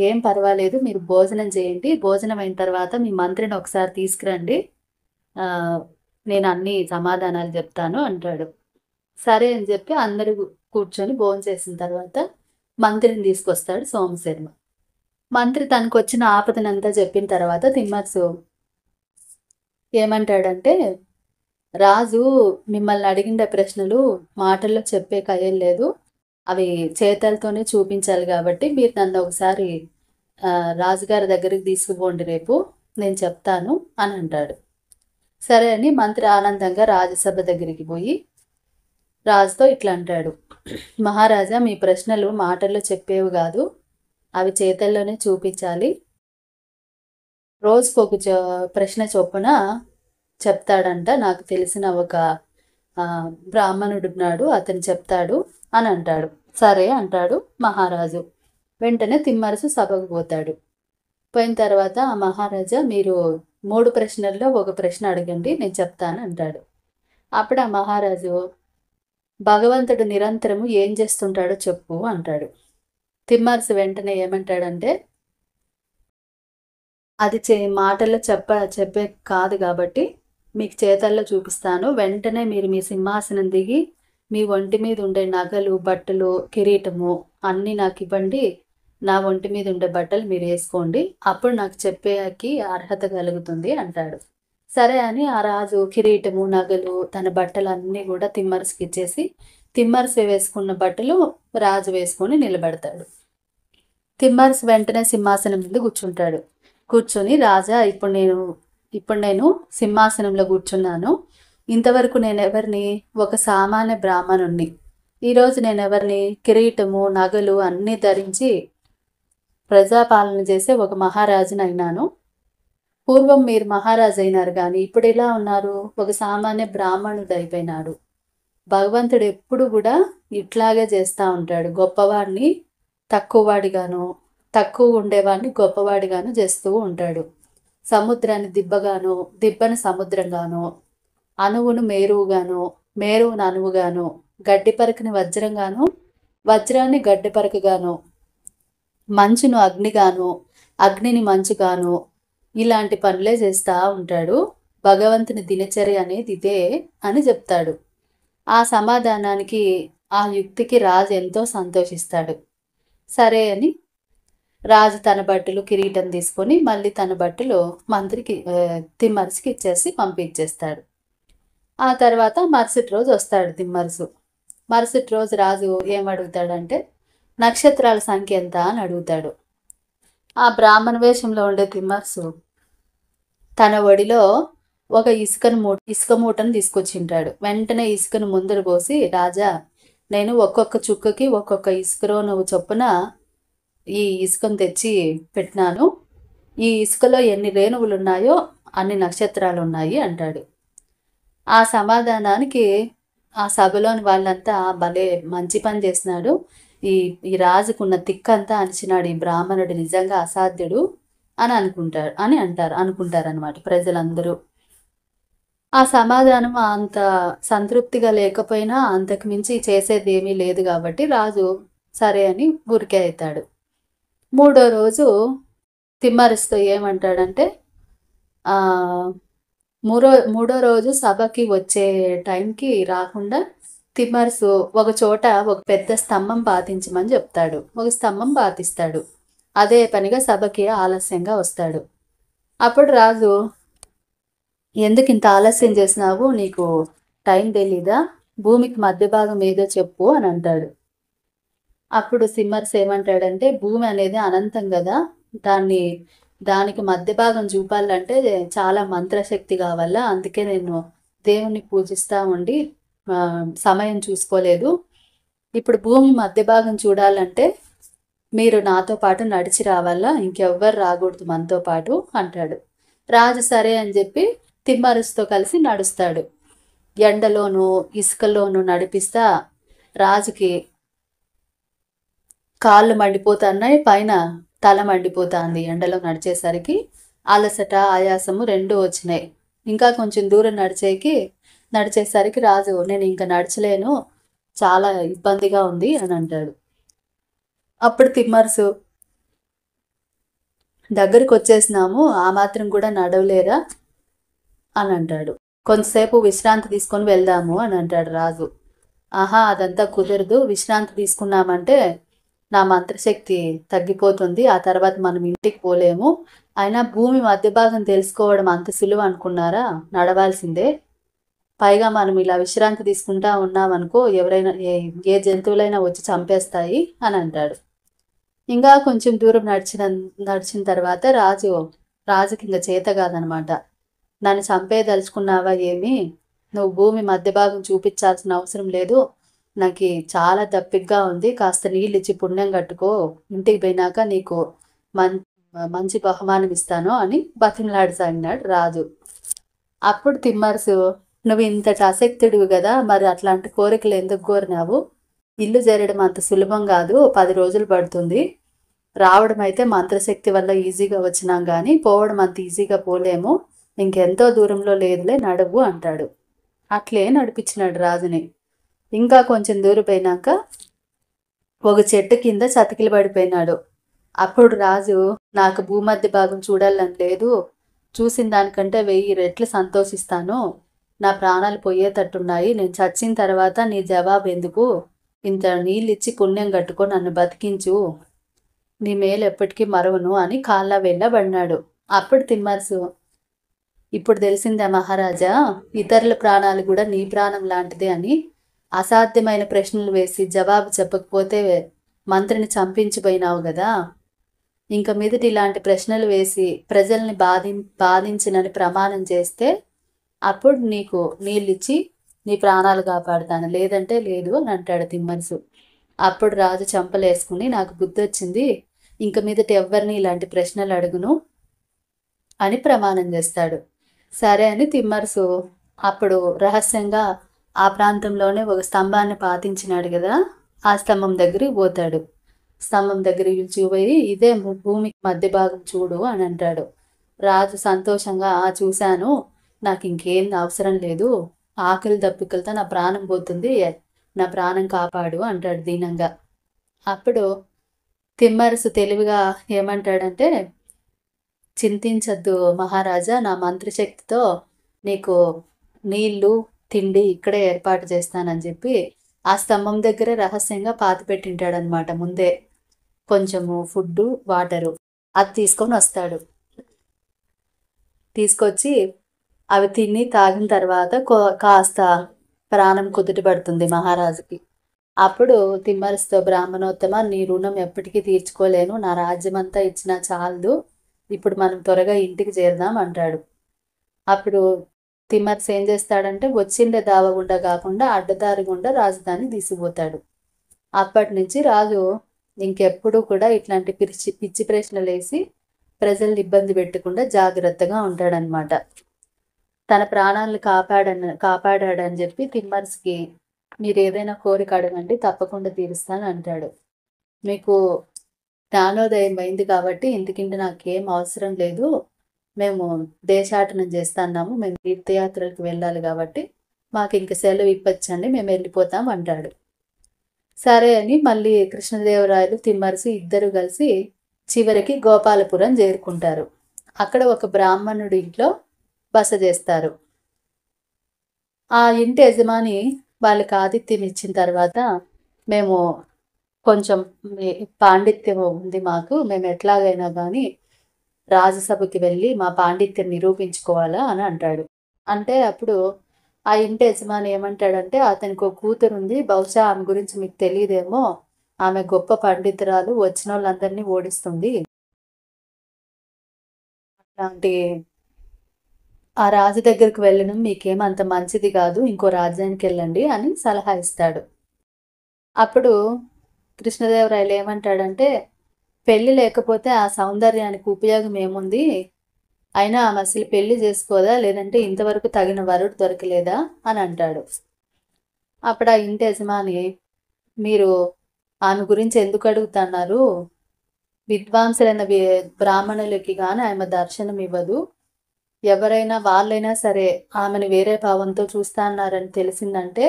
ఏం పర్వాలేదు, మీరు భోజనం చేయండి, భోజనం అయిన తర్వాత మీ మంత్రిని ఒకసారి తీసుకురండి, నేను అన్ని సమాధానాలు చెప్తాను అంటాడు. సరే అని చెప్పి అందరూ కూర్చొని భోంచేసిన తర్వాత మంత్రిని తీసుకొస్తాడు సోమశర్మ. మంత్రి తనకొచ్చిన ఆపదనంతా చెప్పిన తర్వాత తిమ్మర్సు ఏమంటాడంటే, రాజు మిమ్మల్ని అడిగిన ప్రశ్నలు మాటల్లో చెప్పే కయ్యం లేదు, అవి చేతలతోనే చూపించాలి కాబట్టి మీరు నన్ను ఒకసారి రాజుగారి దగ్గరికి తీసుకుపోండి, రేపు నేను చెప్తాను అని అంటాడు. సరే అని మంత్రి ఆనందంగా రాజసభ దగ్గరికి పోయి రాజుతో ఇట్లా అంటాడు, మహారాజా మీ ప్రశ్నలు మాటల్లో చెప్పేవి కాదు, అవి చేతల్లోనే చూపించాలి. రోజుకొక ప్రశ్న చొప్పున చెప్తాడంట, నాకు తెలిసిన ఒక బ్రాహ్మణుడున్నాడు, అతను చెప్తాడు అని అంటాడు. సరే అంటాడు మహారాజు. వెంటనే తిమ్మరసు సభకు పోతాడు. పోయిన తర్వాత ఆ మహారాజా మీరు 3 ప్రశ్నల్లో ఒక ప్రశ్న అడగండి, నేను చెప్తాను అంటాడు. అప్పుడు ఆ మహారాజు భగవంతుడు నిరంతరము ఏం చేస్తుంటాడో చెప్పు అంటాడు. తిమ్మరసు వెంటనే ఏమంటాడంటే, అది మాటల్లో చెప్పే కాదు కాబట్టి మీకు చేతల్లో చూపిస్తాను, వెంటనే మీరు మీ సింహాసనం దిగి మీ ఒంటి మీద ఉండే నగలు, బట్టలు, కిరీటము అన్నీ నాకు ఇవ్వండి, నా ఒంటి మీద ఉండే బట్టలు మీరు వేసుకోండి, అప్పుడు నాకు చెప్పేకి అర్హత కలుగుతుంది అంటాడు. సరే అని ఆ రాజు కిరీటము, నగలు, తన బట్టలు అన్నీ కూడా తిమ్మరసుకి ఇచ్చేసి తిమ్మరసు వేసుకున్న బట్టలు రాజు వేసుకొని నిలబెడతాడు. తిమ్మరసు వెంటనే సింహాసనం మీద కూర్చుంటాడు. కూర్చొని, రాజా ఇప్పుడు నేను సింహాసనంలో కూర్చున్నాను, ఇంతవరకు నేను ఎవరిని, ఒక సామాన్య బ్రాహ్మణుణ్ణి, ఈరోజు నేను ఎవరిని, కిరీటము, నగలు అన్నీ ధరించి ప్రజాపాలన చేసే ఒక మహారాజుని అయినాను. పూర్వం మీరు మహారాజు అయినారు కానీ ఇప్పుడు ఎలా ఉన్నారు, ఒక సామాన్య బ్రాహ్మణుడు అయిపోయినాడు. భగవంతుడు ఎప్పుడు కూడా ఇట్లాగే చేస్తూ ఉంటాడు, గొప్పవాడిని తక్కువవాడిగాను, తక్కువ ఉండేవాడిని గొప్పవాడిగాను చేస్తూ ఉంటాడు. సముద్రాన్ని దిబ్బగాను, దిబ్బను సముద్రంగాను, అణువును మేరువుగాను, మేరువును అణువుగాను, గడ్డిపరకని వజ్రంగాను, వజ్రాన్ని గడ్డిపరకగాను, మంచును అగ్నిగాను, అగ్నిని మంచుగాను, ఇలాంటి పనులే చేస్తూ ఉంటాడు. భగవంతుని దినచర్య అనేది ఇదే అని చెప్తాడు. ఆ సమాధానానికి, ఆ యుక్తికి రాజు ఎంతో సంతోషిస్తాడు. సరే అని రాజు తన బట్టలు, కిరీటం తీసుకొని మళ్ళీ తన బట్టలు మంత్రికి తిమ్మరసుకి ఇచ్చేసి పంపించేస్తాడు. ఆ తర్వాత మరుసటి రోజు వస్తాడు తిమ్మరసు. మరుసటి రోజు రాజు ఏమడుగుతాడంటే, నక్షత్రాల సంఖ్య ఎంత అని అడుగుతాడు. ఆ బ్రాహ్మణ వేషంలో ఉండే తిమ్మరసు తన ఒడిలో ఒక ఇసుక మూటను తీసుకొచ్చింటాడు. వెంటనే ఇసుకను ముందర పోసి, రాజా నేను ఒక్కొక్క చుక్కకి ఒక్కొక్క ఇసుకరోను చొప్పున ఈ ఇసుకను తెచ్చి పెట్టినాను, ఈ ఇసుకలో ఎన్ని రేణువులు ఉన్నాయో అన్ని నక్షత్రాలు ఉన్నాయి అంటాడు. ఆ సమాధానానికి ఆ సభలోని వాళ్ళంతా భలే మంచి పని చేసినాడు, ఈ రాజుకున్న తిక్కంతా అనిచినాడు, ఈ బ్రాహ్మణుడు నిజంగా అసాధ్యుడు అని అనుకుంటారనమాట ప్రజలందరూ. ఆ సమాధానం అంత సంతృప్తిగా లేకపోయినా అంతకు మించి చేసేది ఏమీ లేదు కాబట్టి రాజు సరే అని ఊరికే అవుతాడు. 3వ రోజు తిమ్మరసుతో ఏమంటాడంటే, మూడో రోజు సభకి వచ్చే టైంకి రాకుండా తిమ్మరసు ఒక చోట ఒక పెద్ద స్తంభం పాతించమని చెప్తాడు. ఒక స్తంభం పాతిస్తాడు. అదే పనిగా సభకి ఆలస్యంగా వస్తాడు. అప్పుడు రాజు, ఎందుకు ఇంత ఆలస్యం చేసినావు, నీకు టైం తెలీదా, భూమికి మధ్య భాగం ఏదో చెప్పు అని అంటాడు. అప్పుడు తిమ్మరసు ఏమంటాడంటే, భూమి అనేది అనంతం కదా, దానికి మధ్య భాగం చూపాలంటే చాలా మంత్రశక్తి కావాలా, అందుకే నేను దేవుణ్ణి పూజిస్తూ ఉండి సమయం చూసుకోలేదు, ఇప్పుడు భూమి మధ్య భాగం చూడాలంటే మీరు నాతో పాటు నడిచి రావాలా, ఇంకెవ్వరు రాకూడదు మనతో పాటు అంటాడు. రాజు సరే అని చెప్పి తిమ్మరసుతో కలిసి నడుస్తాడు. ఎండలోనూ ఇసుకలోనూ నడిపిస్తా రాజుకి కాళ్ళు మండిపోతున్నాయి, పైన తల మండిపోతుంది. ఎండలో నడిచేసరికి అలసట, ఆయాసము 2 వచ్చినాయి. ఇంకా కొంచెం దూరం నడిచేసరికి రాజు, నేను ఇంకా నడచలేను, చాలా ఇబ్బందిగా ఉంది అని అంటాడు. అప్పుడు తిమ్మరసు, దగ్గరికి వచ్చేసినాము, ఆ మాత్రం కూడా నడవలేరా అని అంటాడు. కొంతసేపు విశ్రాంతి తీసుకొని వెళ్దాము అని అంటాడు రాజు. ఆహా, అదంతా కుదరదు, విశ్రాంతి తీసుకున్నామంటే నా మంత్రశక్తి తగ్గిపోతుంది, ఆ తర్వాత మనం ఇంటికి పోలేము. అయినా భూమి మధ్య భాగం తెలుసుకోవడం అంత సులువు అనుకున్నారా? నడవాల్సిందే. పైగా మనం ఇలా విశ్రాంతి తీసుకుంటా ఉన్నామనుకో ఎవరైనా ఏ జంతువులైనా వచ్చి చంపేస్తాయి అని అంటాడు. ఇంకా కొంచెం దూరం నడిచిన తర్వాత రాజుకి ఇంకా చేత కాదనమాట. నన్ను చంపేదలుచుకున్నావా ఏమి? నువ్వు భూమి మధ్య భాగం చూపించాల్సిన అవసరం లేదు, నాకు చాలా దప్పిగ్గా ఉంది, కాస్త నీళ్ళు ఇచ్చి పుణ్యం కట్టుకో, ఇంటికి పోయినాక నీకు మంచి బహుమానం ఇస్తాను అని బతిమలాడసాగినాడు రాజు. అప్పుడు తిమ్మరసు, నువ్వు ఇంతటి ఆసక్తుడివి కదా, మరి అట్లాంటి కోరికలు ఎందుకు కోరినావు? ఇల్లు చేరడం అంత సులభం కాదు, 10 రోజులు పడుతుంది. రావడం అయితే మంత్రశక్తి వల్ల ఈజీగా వచ్చినాం కానీ పోవడం అంత ఈజీగా పోలేము, ఇంకెంతో దూరంలో లేదులే, నడువు అంటాడు. అట్లే నడిపించినాడు రాజుని. ఇంకా కొంచెం దూరం పోయినాక ఒక చెట్టు కింద చతికిలు పడిపోయినాడు. అప్పుడు రాజు, నాకు భూమధ్య భాగం చూడాలని లేదు, చూసిన దానికంటే 1000 రెట్లు సంతోషిస్తాను, నా ప్రాణాలు పోయేటట్టున్నాయి, నేను చచ్చిన తర్వాత నీ జవాబు ఎందుకు, ఇంత నీళ్ళిచ్చి పుణ్యం కట్టుకో, నన్ను బతికించు, నీ మేలు ఎప్పటికీ మరవను అని కాళ్ళ వెళ్ళబడినాడు. అప్పుడు తిమ్మరసు, ఇప్పుడు తెలిసిందా మహారాజా, ఇతరుల ప్రాణాలు కూడా నీ ప్రాణం లాంటిదే అని. అసాధ్యమైన ప్రశ్నలు వేసి జవాబు చెప్పకపోతే మంత్రిని చంపించిపోయినావు కదా, ఇంక మీదటి ఇలాంటి ప్రశ్నలు వేసి ప్రజల్ని బాధించినని ప్రమాణం చేస్తే అప్పుడు నీకు నీళ్ళిచ్చి నీ ప్రాణాలు కాపాడుతాను, లేదంటే లేదు అని అంటాడు తిమ్మరసు. అప్పుడు రాజు చంపలేసుకుని, నాకు బుద్ధి వచ్చింది, ఇంక మీదట ఎవ్వరిని ఇలాంటి ప్రశ్నలు అడుగును అని ప్రమాణం చేస్తాడు. సరే అని తిమ్మరసు అప్పుడు రహస్యంగా ఆ ప్రాంతంలోనే ఒక స్తంభాన్ని పాతించినాడు కదా, ఆ స్తంభం దగ్గరికి పోతాడు. స్తంభం దగ్గరికి చూపోయి, ఇదే భూమికి మధ్య భాగం చూడు అని అంటాడు. రాజు సంతోషంగా, చూశాను, నాకు ఇంకేం అవసరం లేదు, ఆకలి దప్పికలతో నా ప్రాణం పోతుంది, నా ప్రాణం కాపాడు అంటాడు దీనంగా. అప్పుడు తిమ్మరసు తెలివిగా ఏమంటాడంటే, చింతించద్దు మహారాజా, నా మంత్రశక్తితో నీకు నీళ్లు తిండి ఇక్కడే ఏర్పాటు చేస్తానని చెప్పి ఆ స్తంభం దగ్గర రహస్యంగా పాతి పెట్టింటాడనమాట. ముందే కొంచెము ఫుడ్డు, వాటరు అది తీసుకొని వస్తాడు. తీసుకొచ్చి అవి తిని తాగిన తర్వాత కాస్త ప్రాణం కుదుట పడుతుంది మహారాజుకి. అప్పుడు తిమ్మరసుతో, బ్రాహ్మణోత్తమ, నీ రుణం ఎప్పటికీ తీర్చుకోలేను, నా రాజ్యమంతా ఇచ్చినా చాలదు, ఇప్పుడు మనం త్వరగా ఇంటికి చేరదాం అంటాడు. అప్పుడు తిమ్మరసు ఏం చేస్తాడంటే, వచ్చిండే దావ గుండా కాకుండా అడ్డదారి గుండా రాజధాని తీసుకుపోతాడు. అప్పటి నుంచి రాజు ఇంకెప్పుడు కూడా ఇట్లాంటి పిచ్చి ప్రశ్నలు వేసి ప్రజల్ని ఇబ్బంది పెట్టకుండా జాగ్రత్తగా ఉంటాడనమాట. తన ప్రాణాలను కాపాడాడని చెప్పి తిమ్మరసుకి, మీరు ఏదైనా కోరిక అడగండి, తప్పకుండా తీరుస్తాను అంటాడు. మీకు జ్ఞానోదయం అయింది కాబట్టి ఇంతకింటి నాకేం అవసరం లేదు, మేము దేశాటనం చేస్తున్నాము, మేము తీర్థయాత్రలకు వెళ్ళాలి కాబట్టి మాకు ఇంక సెలవు ఇప్పచ్చండి, మేము వెళ్ళిపోతాం అంటాడు. సరే అని మళ్ళీ కృష్ణదేవరాయలు తిమ్మరసు ఇద్దరు కలిసి చివరికి గోపాలపురం చేరుకుంటారు. అక్కడ ఒక బ్రాహ్మణుడి ఇంట్లో బస చేస్తారు. ఆ ఇంటి యజమాని వాళ్ళకి ఆతిథ్యం ఇచ్చిన తర్వాత, మేము కొంచెం పాండిత్యం ఉంది మాకు, మేము ఎట్లాగైనా కానీ రాజసభకి వెళ్ళి మా పాండిత్యం నిరూపించుకోవాలా అని అంటాడు. అంటే అప్పుడు ఆ ఇంటి యజమాని ఏమంటాడంటే, అతనికి ఒక కూతురు ఉంది, బహుశా ఆమె గురించి మీకు తెలియదేమో, ఆమె గొప్ప పండితురాలు, వచ్చిన వాళ్ళందరినీ ఓడిస్తుంది, అట్లాంటి ఆ రాజు దగ్గరికి వెళ్ళడం మీకేమంత మంచిది కాదు, ఇంకో రాజ్యానికి వెళ్ళండి అని సలహా ఇస్తాడు. అప్పుడు కృష్ణదేవరాయలు ఏమంటాడంటే, పెళ్ళి లేకపోతే ఆ సౌందర్యానికి ఉపయోగం ఏముంది, అయినా ఆమె అసలు పెళ్లి చేసుకోదా, లేదంటే ఇంతవరకు తగిన వరుడు దొరకలేదా అని అంటాడు. అప్పుడు ఆ ఇంటి యజమాని, మీరు ఆమె గురించి ఎందుకు అడుగుతున్నారు, విద్వాంసులైన బ్రాహ్మణులకి కానీ ఆమె దర్శనం ఇవ్వదు, ఎవరైనా వాళ్ళైనా సరే ఆమెను వేరే భావంతో చూస్తాన్నారని తెలిసిందంటే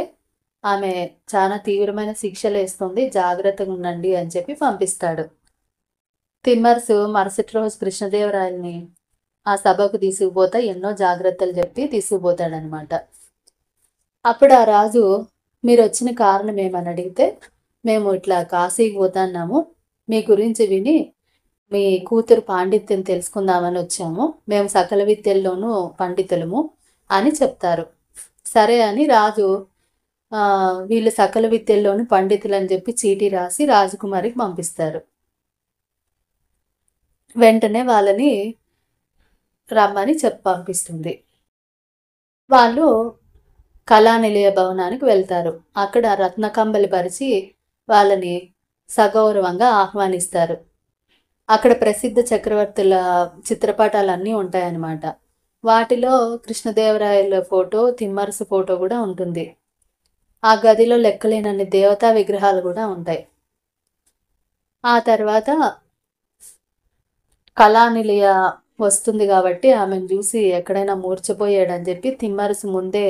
ఆమె చాలా తీవ్రమైన శిక్షలు వేస్తుంది, జాగ్రత్తగా ఉండండి అని చెప్పి పంపిస్తాడు. తిమ్మరసు మరుసటి రోజు కృష్ణదేవరాయల్ని ఆ సభకు తీసుకుపోతా ఎన్నో జాగ్రత్తలు చెప్పి తీసుకుపోతాడనమాట. అప్పుడు ఆ రాజు, మీరు వచ్చిన కారణం ఏమని అడిగితే, మేము ఇట్లా కాశీకి పోతున్నాము, మీ గురించి విని మీ కూతురు పాండిత్యం తెలుసుకుందామని వచ్చాము, మేము సకల విద్యల్లోనూ పండితులము అని చెప్తారు. సరే అని రాజు వీళ్ళు సకల విద్యల్లోనూ పండితులు అని చెప్పి చీటీ రాసి రాజకుమారికి పంపిస్తారు. వెంటనే వాళ్ళని రమ్మని పంపిస్తుంది. వాళ్ళు కళానిలయ భవనానికి వెళ్తారు. అక్కడ రత్నకంబలి పరిచి వాళ్ళని సగౌరవంగా ఆహ్వానిస్తారు. అక్కడ ప్రసిద్ధ చక్రవర్తుల చిత్రపటాలన్నీ ఉంటాయన్నమాట. వాటిలో కృష్ణదేవరాయల ఫోటో, తిమ్మరసు ఫోటో కూడా ఉంటుంది. ఆ గదిలో లెక్కలేనన్ని దేవతా విగ్రహాలు కూడా ఉంటాయి. ఆ తర్వాత కళానిలయ వస్తుంది కాబట్టి ఆమెను చూసి ఎక్కడైనా మూర్చపోయాడని చెప్పి తిమ్మరసు ముందే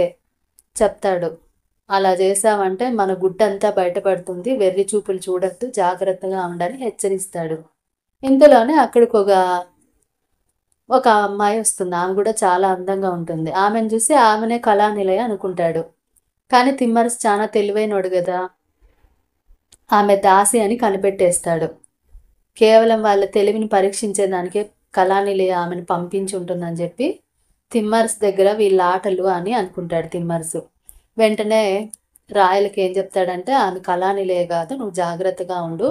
చెప్తాడు. అలా చేసావంటే మన గుడ్డంతా బయటపడుతుంది, వెర్రి చూపులు చూడద్దు, జాగ్రత్తగా ఉండని హెచ్చరిస్తాడు. ఇంతలోనే అక్కడికి ఒక అమ్మాయి వస్తుంది. ఆమె కూడా చాలా అందంగా ఉంటుంది. ఆమెను చూసి ఆమెనే కళానిలయ అనుకుంటాడు. కానీ తిమ్మరసు చాలా తెలివైనోడు కదా, ఆమె దాసి అని కనిపెట్టేస్తాడు. కేవలం వాళ్ళ తెలివిని పరీక్షించేదానికే కళానిలయ ఆమెను పంపించి ఉంటుందని చెప్పి తిమ్మరసు దగ్గర వీళ్ళ ఆటలు అని అనుకుంటాడు తిమ్మరసు. వెంటనే రాయలకి ఏం చెప్తాడంటే, ఆమె కళానిలయ కాదు, నువ్వు జాగ్రత్తగా ఉండు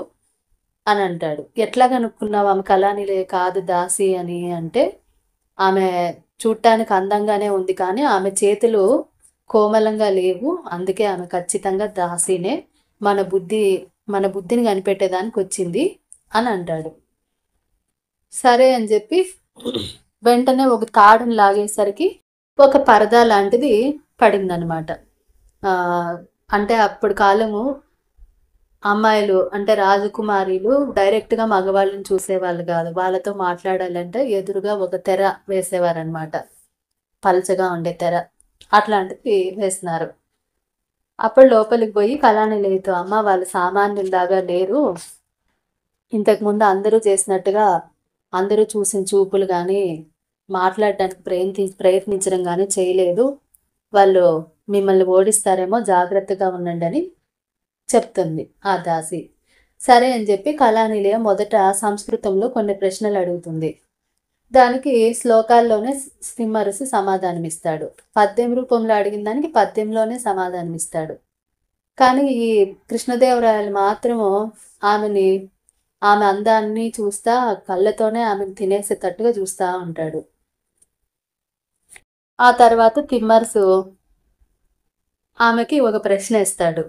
అని అంటాడు. ఎట్లా కనుక్కున్నావు ఆమె కళానిలయ కాదు దాసి అని అంటే, ఆమె చూడటానికి అందంగానే ఉంది కానీ ఆమె చేతులు కోమలంగా లేవు, అందుకే ఆమె ఖచ్చితంగా దాసినే, మన బుద్ధిని కనిపెట్టేదానికి వచ్చింది అని అంటాడు. సరే అని చెప్పి వెంటనే ఒక తాడుని లాగేసరికి ఒక పరదా లాంటిది పడిందనమాట. అంటే అప్పుడు కాలము అమ్మాయిలు అంటే రాజకుమారీలు డైరెక్ట్గా మగవాళ్ళని చూసేవాళ్ళు కాదు. వాళ్ళతో మాట్లాడాలంటే ఎదురుగా ఒక తెర వేసేవారనమాట, పల్చగా ఉండే తెర. అట్లాంటిది వేసినారు. అప్పుడు లోపలికి పోయి కళానిలయతో, అమ్మ వాళ్ళు సామాన్యుల్లాగా లేరు, ఇంతకుముందు అందరూ చేసినట్టుగా అందరూ చూసిన చూపులు కానీ మాట్లాడడానికి ప్రయత్నించడం కానీ చేయలేదు, వాళ్ళు మిమ్మల్ని ఓడిస్తారేమో, జాగ్రత్తగా ఉండండి అని చెప్తుంది ఆ దాసి. సరే అని చెప్పి కళానిలయం మొదట సంస్కృతంలో కొన్ని ప్రశ్నలు అడుగుతుంది. దానికి శ్లోకాల్లోనే తిమ్మరసు సమాధానం ఇస్తాడు. పద్యం రూపంలో అడిగిన దానికి పద్యంలోనే సమాధానం ఇస్తాడు. కానీ ఈ కృష్ణదేవరాయలు మాత్రము ఆమె అందాన్ని చూస్తా కళ్ళతోనే ఆమెను తినేసేటట్టుగా చూస్తూ ఉంటాడు. ఆ తర్వాత తిమ్మరసు ఆమెకి ఒక ప్రశ్న ఇస్తాడు.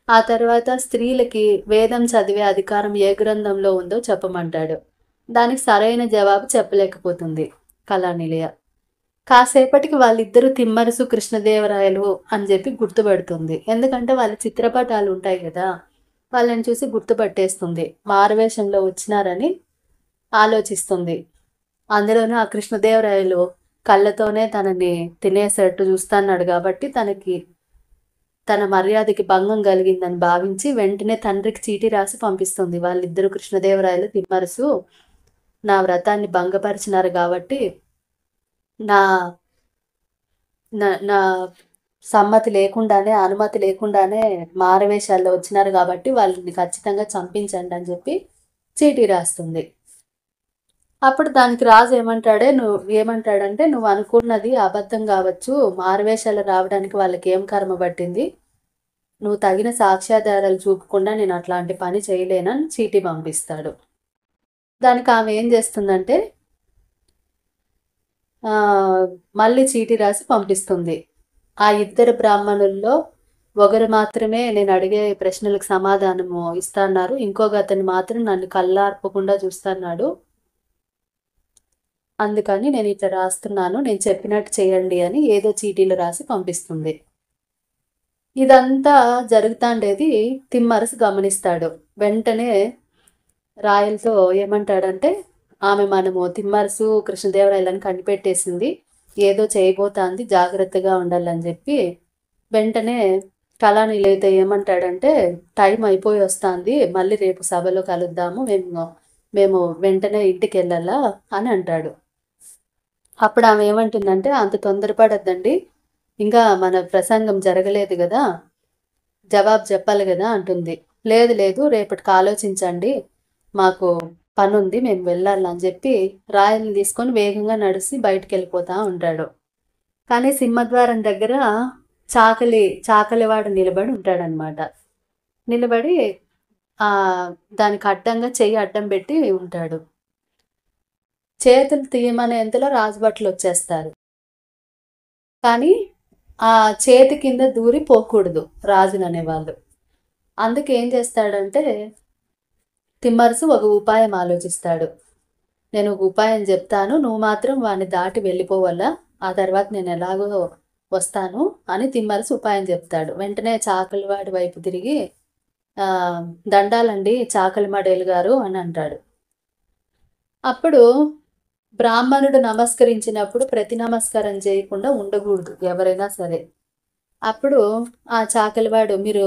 ఆ తర్వాత స్త్రీలకి వేదం చదివే అధికారం ఏ గ్రంథంలో ఉందో చెప్పమంటాడు. దానికి సరైన జవాబు చెప్పలేకపోతుంది కళానిలయ. కాసేపటికి వాళ్ళిద్దరూ తిమ్మరసు కృష్ణదేవరాయలు అని చెప్పి గుర్తుపడుతుంది. ఎందుకంటే వాళ్ళ చిత్రపటాలు ఉంటాయి కదా, వాళ్ళని చూసి గుర్తుపట్టేస్తుంది. మారువేషంలో వచ్చినారని ఆలోచిస్తుంది. అందులోనూ ఆ కృష్ణదేవరాయలు కళ్ళతోనే తనని తినేసేట్టు చూస్తున్నాడు కాబట్టి తన మర్యాదకి భంగం కలిగిందని భావించి వెంటనే తండ్రికి చీటీ రాసి పంపిస్తుంది. వాళ్ళిద్దరూ కృష్ణదేవరాయలు తిమ్మరసు నా వ్రతాన్ని భంగపరిచినారు కాబట్టి, నా నా సమ్మతి లేకుండానే, అనుమతి లేకుండానే మారవేషాల్లో వచ్చినారు కాబట్టి వాళ్ళని ఖచ్చితంగా చంపించండి అని చెప్పి చీటీ రాస్తుంది. అప్పుడు దానికి రాజు ఏమంటాడంటే, నువ్వు అనుకున్నది అబద్ధం కావచ్చు, మారువేషాలు రావడానికి వాళ్ళకి ఏం కర్మ పట్టింది, నువ్వు తగిన సాక్ష్యాధారాలు చూపకుండా నేను అట్లాంటి పని చేయలేనని చీటీ పంపిస్తాడు. దానికి ఆమె ఏం చేస్తుందంటే మళ్ళీ చీటీ రాసి పంపిస్తుంది. ఆ ఇద్దరు బ్రాహ్మణుల్లో ఒకరు మాత్రమే నేను అడిగే ప్రశ్నలకు సమాధానము ఇస్తాన్నారు, ఇంకొక అతను మాత్రం నన్ను కళ్ళార్పకుండా చూస్తున్నాడు, అందుకని నేను ఇట్లా రాస్తున్నాను, నేను చెప్పినట్టు చేయండి అని ఏదో చీటీలు రాసి పంపిస్తుంది. ఇదంతా జరుగుతాండేది తిమ్మరసు గమనిస్తాడు. వెంటనే రాయలతో ఏమంటాడంటే, ఆమె మనము తిమ్మరసు కృష్ణదేవరాయలని కనిపెట్టేసింది, ఏదో చేయబోతాంది, జాగ్రత్తగా ఉండాలని చెప్పి వెంటనే కళానిలయతో ఏమంటాడంటే, టైం అయిపోయి వస్తుంది, మళ్ళీ రేపు సభలో కలుద్దాము, మేము వెంటనే ఇంటికి వెళ్ళాలా అని అంటాడు. అప్పుడు ఆమె ఏమంటుందంటే, అంత తొందరపడద్దండి, ఇంకా మన ప్రసంగం జరగలేదు కదా, జవాబు చెప్పాలి కదా అంటుంది. లేదు లేదు, రేపటికి ఆలోచించండి, మాకు పనుంది, మేము వెళ్ళాలని చెప్పి రాయల్ని తీసుకొని వేగంగా నడిచి బయటికి వెళ్ళిపోతా ఉంటాడు. కానీ సింహద్వారం దగ్గర చాకలివాడు నిలబడి ఉంటాడనమాట. నిలబడి ఆ దానికి అడ్డంగా చెయ్యి అడ్డం పెట్టి ఉంటాడు. చేతులు తీయమనేంతలో రాజభట్లు వచ్చేస్తారు. కానీ ఆ చేతి కింద దూరి పోకూడదు రాజులు అనేవాళ్ళు. అందుకే ఏం చేస్తాడంటే తిమ్మరుసు ఒక ఉపాయం ఆలోచిస్తాడు. నేను ఒక ఉపాయం చెప్తాను, నువ్వు మాత్రం వాడిని దాటి వెళ్ళిపోవాలా, ఆ తర్వాత నేను ఎలాగో వస్తాను అని తిమ్మరుసు ఉపాయం చెప్తాడు. వెంటనే చాకలివాడి వైపు తిరిగి దండాలండి చాకలిమడేలు గారు అని అంటాడు. అప్పుడు బ్రాహ్మణుడు నమస్కరించినప్పుడు ప్రతి నమస్కారం చేయకుండా ఉండకూడదు ఎవరైనా సరే. అప్పుడు ఆ చాకలివాడు, మీరు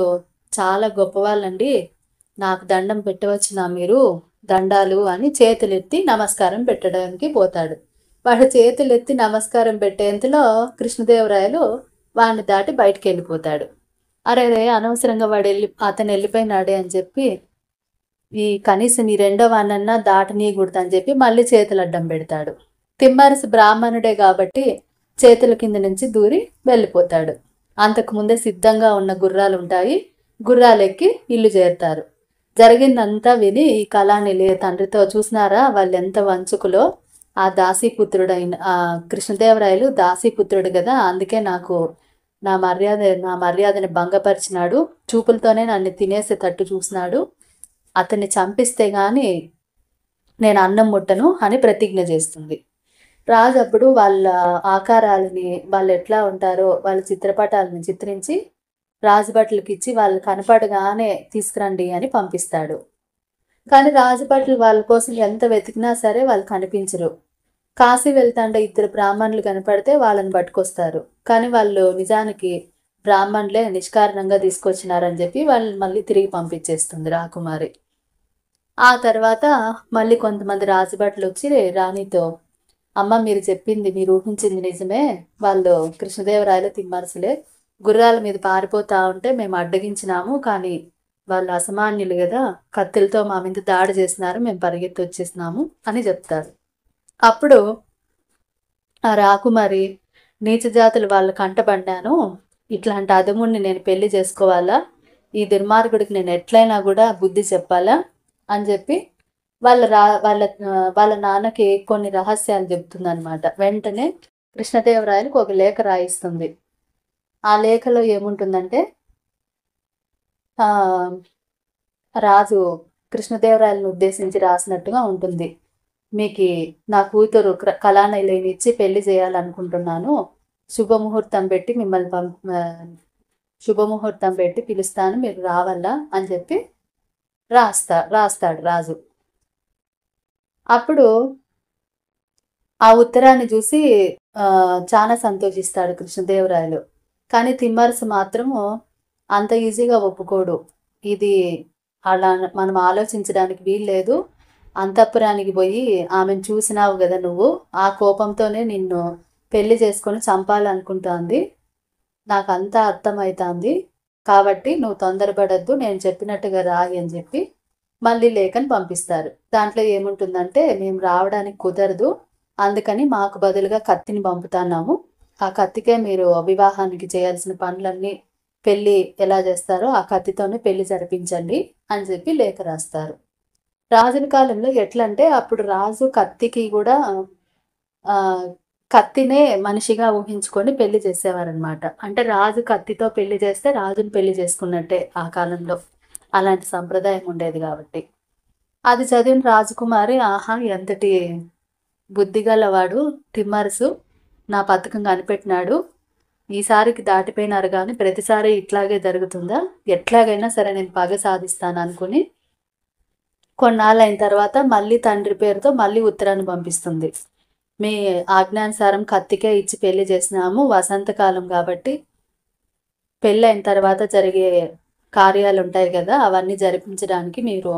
చాలా గొప్పవాళ్ళండి, నాకు దండం పెట్టవచ్చునా మీరు, దండాలు అని చేతులెత్తి నమస్కారం పెట్టడానికి పోతాడు. వాడు చేతులెత్తి నమస్కారం పెట్టేంతలో కృష్ణదేవరాయలు వాడిని దాటి బయటికి వెళ్ళిపోతాడు. అరే అనవసరంగా అతను వెళ్ళిపోయినాడే అని చెప్పి, ఈ కనీసం ఈ రెండో వానన్నా దాటనీయకూడదు అని చెప్పి మళ్ళీ చేతులు అడ్డం పెడతాడు. తిమ్మరసు బ్రాహ్మణుడే కాబట్టి చేతుల కింద నుంచి దూరి వెళ్ళిపోతాడు. అంతకుముందే సిద్ధంగా ఉన్న గుర్రాలు ఉంటాయి, గుర్రాలెక్కి ఇల్లు చేరుతారు. జరిగిందంతా విని ఈ కళానిలయ తండ్రితో, చూసినారా వాళ్ళు ఎంత వంచుకులో, ఆ దాసీపుత్రుడైన కృష్ణదేవరాయలు దాసీపుత్రుడు కదా, అందుకే నాకు నా మర్యాదని భంగపరిచినాడు, చూపులతోనే నన్ను తినేసేటట్టు చూసినాడు, అతన్ని చంపిస్తే గాని నేను అన్నం ముట్టను అని ప్రతిజ్ఞ చేస్తుంది. రాజు అప్పుడు వాళ్ళ ఆకారాలని, వాళ్ళు ఎట్లా ఉంటారో వాళ్ళ చిత్రపటాలను చిత్రించి రాజభట్లకి ఇచ్చి వాళ్ళు కనపడగానే తీసుకురండి అని పంపిస్తాడు. కానీ రాజభట్లు వాళ్ళ కోసం ఎంత వెతికినా సరే వాళ్ళు కనిపించరు. కాశీ వెళ్తాండే ఇద్దరు బ్రాహ్మణులు కనపడితే వాళ్ళని పట్టుకొస్తారు. కానీ వాళ్ళు నిజానికి బ్రాహ్మణులే నిష్కారణంగా తీసుకొచ్చినారని చెప్పి వాళ్ళని మళ్ళీ తిరిగి పంపించేస్తుంది రాకుమారి. ఆ తర్వాత మళ్ళీ కొంతమంది రాజభట్లు వచ్చి రాణితో, అమ్మ మీరు చెప్పింది, మీరు ఊహించింది నిజమే, వాళ్ళు కృష్ణదేవరాయలు తిమ్మరసులే, గుర్రాల మీద పారిపోతా ఉంటే మేము అడ్డగించినాము, కానీ వాళ్ళు అసామాన్యులు కదా, కత్తులతో మా మీద దాడి చేసినారు, మేము పరిగెత్తి వచ్చేసినాము అని చెప్తారు. అప్పుడు ఆ రాకుమారి, నీచ జాతులు వాళ్ళ కంటపడ్డాను, ఇట్లాంటి అదముడిని నేను పెళ్లి చేసుకోవాలా, ఈ దుర్మార్గుడికి నేను ఎట్లయినా కూడా బుద్ధి చెప్పాలా అని చెప్పి వాళ్ళ నాన్నకి కొన్ని రహస్యాలు చెప్తుంది అనమాట. వెంటనే కృష్ణదేవరాయలకు ఒక లేఖ రాయిస్తుంది. ఆ లేఖలో ఏముంటుందంటే, రాజు కృష్ణదేవరాయలను ఉద్దేశించి రాసినట్టుగా ఉంటుంది. మీకు నా కూతురు కళానిలయని ఇచ్చి పెళ్లి చేయాలనుకుంటున్నాను, శుభముహూర్తం పెట్టి పిలుస్తాను, మీరు రావాలా అని చెప్పి రాస్తాడు రాజు. అప్పుడు ఆ ఉత్తరాన్ని చూసి చాలా సంతోషిస్తాడు కృష్ణదేవరాయలు. కానీ తిమ్మరసు మాత్రము అంత ఈజీగా ఒప్పుకోడు. ఇది అలా మనం ఆలోచించడానికి వీల్లేదు, అంతఃపురానికి పోయి ఆమెను చూసినావు కదా నువ్వు, ఆ కోపంతోనే నిన్ను పెళ్లి చేసుకొని చంపాలనుకుంటోంది, నాకు అంతా అర్థమవుతుంది, కాబట్టి నువ్వు తొందరపడద్దు, నేను చెప్పినట్టుగా రాయి అని చెప్పి మళ్ళీ లేఖను పంపిస్తారు. దాంట్లో ఏముంటుందంటే, మేము రావడానికి కుదరదు, అందుకని మాకు బదులుగా కత్తిని పంపుతున్నాము, ఆ కత్తికే మీరు వివాహానికి చేయాల్సిన పనులన్నీ, పెళ్ళి ఎలా చేస్తారో ఆ కత్తితోనే పెళ్లి జరిపించండి అని చెప్పి లేఖ రాస్తారు. రాజుల కాలంలో ఎట్లంటే, అప్పుడు రాజు కత్తికి కూడా కత్తినే మనిషిగా ఊహించుకొని పెళ్లి చేసేవారనమాట. అంటే రాజు కత్తితో పెళ్లి చేస్తే రాజుని పెళ్లి చేసుకున్నట్టే ఆ కాలంలో, అలాంటి సంప్రదాయం ఉండేది కాబట్టి. అది చదివిన రాజకుమారి, ఆహా ఎంతటి బుద్ధిగలవాడు తిమ్మరసు, నా పథకం కనిపెట్టినాడు, ఈసారికి దాటిపోయినారు కానీ ప్రతిసారి ఇట్లాగే జరుగుతుందా, ఎట్లాగైనా సరే నేను పగ సాధిస్తాను అనుకుని కొన్నాళ్ళైన తర్వాత మళ్ళీ తండ్రి పేరుతో మళ్ళీ ఉత్తరాన్ని పంపిస్తుంది. మీ ఆజ్ఞానుసారం కత్తికే ఇచ్చి పెళ్లి చేసినాము, వసంతకాలం కాబట్టి పెళ్ళి అయిన తర్వాత జరిగే కార్యాలు ఉంటాయి కదా, అవన్నీ జరిపించడానికి మీరు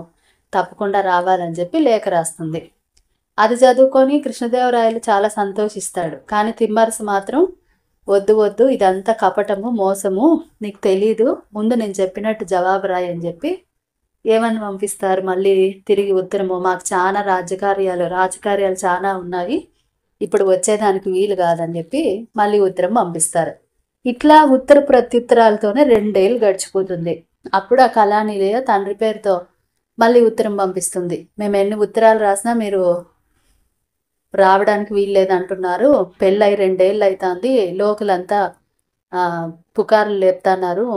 తప్పకుండా రావాలని చెప్పి లేఖ రాస్తుంది. అది చదువుకొని కృష్ణదేవరాయలు చాలా సంతోషిస్తాడు. కానీ తిమ్మరసు మాత్రం వద్దు వద్దు, ఇదంతా కపటము, మోసము, నీకు తెలీదు, ముందు నేను చెప్పినట్టు జవాబు రాయి అని చెప్పి ఏమని పంపిస్తారు మళ్ళీ తిరిగి ఉత్తరము, మాకు చాలా రాజకార్యాలు చాలా ఉన్నాయి, ఇప్పుడు వచ్చేదానికి వీలు కాదని చెప్పి మళ్ళీ ఉత్తరం పంపిస్తారు. ఇట్లా ఉత్తర ప్రత్యుత్తరాలతోనే 2 ఏళ్ళు గడిచిపోతుంది. అప్పుడు ఆ కళానిలయ తండ్రి పేరుతో మళ్ళీ ఉత్తరం పంపిస్తుంది. మేము ఎన్ని ఉత్తరాలు రాసినా మీరు రావడానికి వీల్లేదు అంటున్నారు, పెళ్ళై 2 ఏళ్ళు అవుతుంది, లోకలంతా పుకార్లు లేపుతున్నారు,